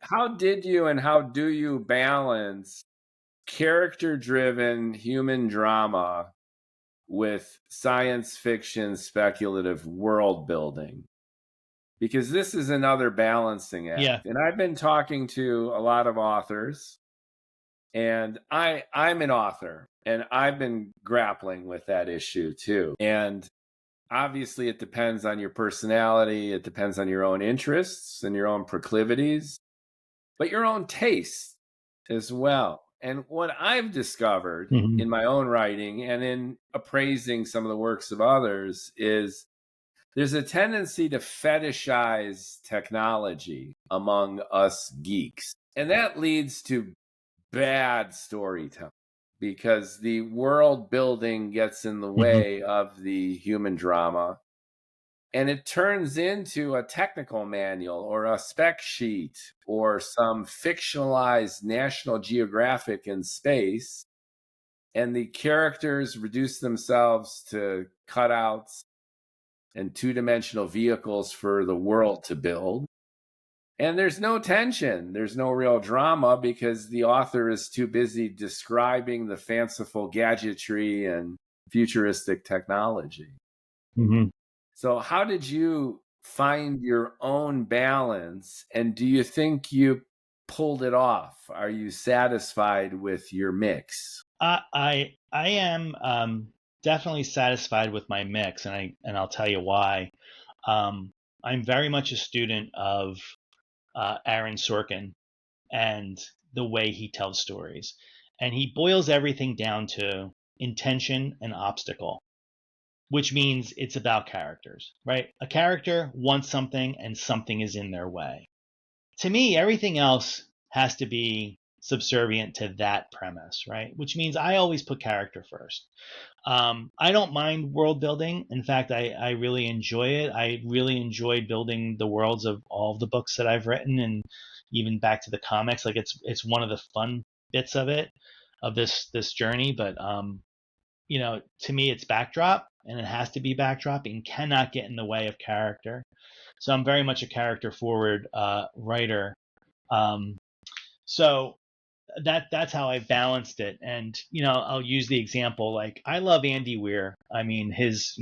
how did you and how do you balance character-driven human drama with science fiction speculative world building? Because this is another balancing act. Yeah. And I've been talking to a lot of authors, and I'm an author, and I've been grappling with that issue too. And obviously it depends on your personality, it depends on your own interests and your own proclivities, but your own taste as well. And what I've discovered Mhm. in my own writing and in appraising some of the works of others is there's a tendency to fetishize technology among us geeks. And that leads to bad storytelling because the world building gets in the Mhm. way of the human drama. And it turns into a technical manual or a spec sheet or some fictionalized National Geographic in space. And the characters reduce themselves to cutouts and two-dimensional vehicles for the world to build. And there's no tension. There's no real drama because the author is too busy describing the fanciful gadgetry and futuristic technology. Mhm. So how did you find your own balance, and do you think you pulled it off? Are you satisfied with your mix? I am definitely satisfied with my mix, and I'll tell you why. I'm very much a student of Aaron Sorkin and the way he tells stories, and he boils everything down to intention and obstacle, which means it's about characters, right? A character wants something, and something is in their way. To me, everything else has to be subservient to that premise, right? Which means I always put character first. I don't mind world building. In fact, I really enjoy it. I really enjoy building the worlds of all of the books that I've written, and even back to the comics. Like it's one of the fun bits of it, of this journey. But to me, it's backdrop, and it has to be backdrop, and cannot get in the way of character. So I'm very much a character forward writer. Um, so that's how I balanced it. And I'll use the example, like, I love Andy Weir. I mean, his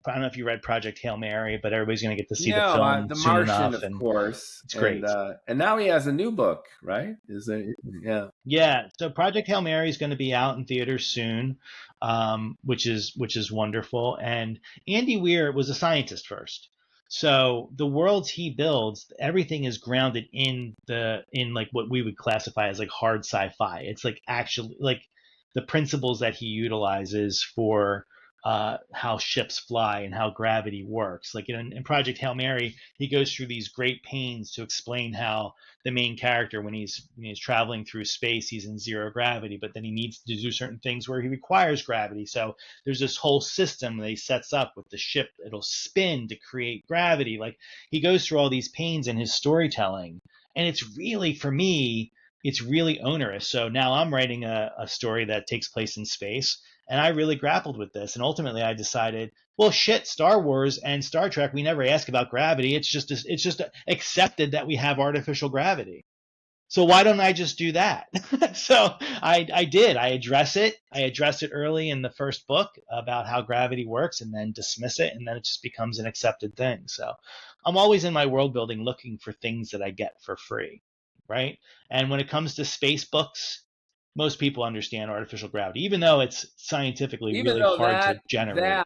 I don't know if you read Project Hail Mary, but everybody's going to get to see the No, film The soon Martian, enough, of and course, it's and great. now he has a new book, right? Is there? Yeah. Yeah, so Project Hail Mary is going to be out in theaters soon, which is wonderful. And Andy Weir was a scientist first, so the worlds he builds, everything is grounded in like what we would classify as like hard sci-fi. It's like actually like the principles that he utilizes for how ships fly and how gravity works. Like in Project Hail Mary, he goes through these great pains to explain how the main character, when he's traveling through space, he's in zero gravity, but then he needs to do certain things where he requires gravity. So there's this whole system that he sets up with the ship. It'll spin to create gravity. Like, he goes through all these pains in his storytelling, and it's really, for me, it's really onerous. So now I'm writing a story that takes place in space, and I really grappled with this. And ultimately I decided, well, shit, Star Wars and Star Trek, we never ask about gravity. It's just accepted that we have artificial gravity. So why don't I just do that? So I did. I address it. I address it early in the first book about how gravity works, and then dismiss it, and then it just becomes an accepted thing. So I'm always in my world building looking for things that I get for free, right? And when it comes to space books, most people understand artificial gravity, even though it's scientifically Even really though hard to that generate.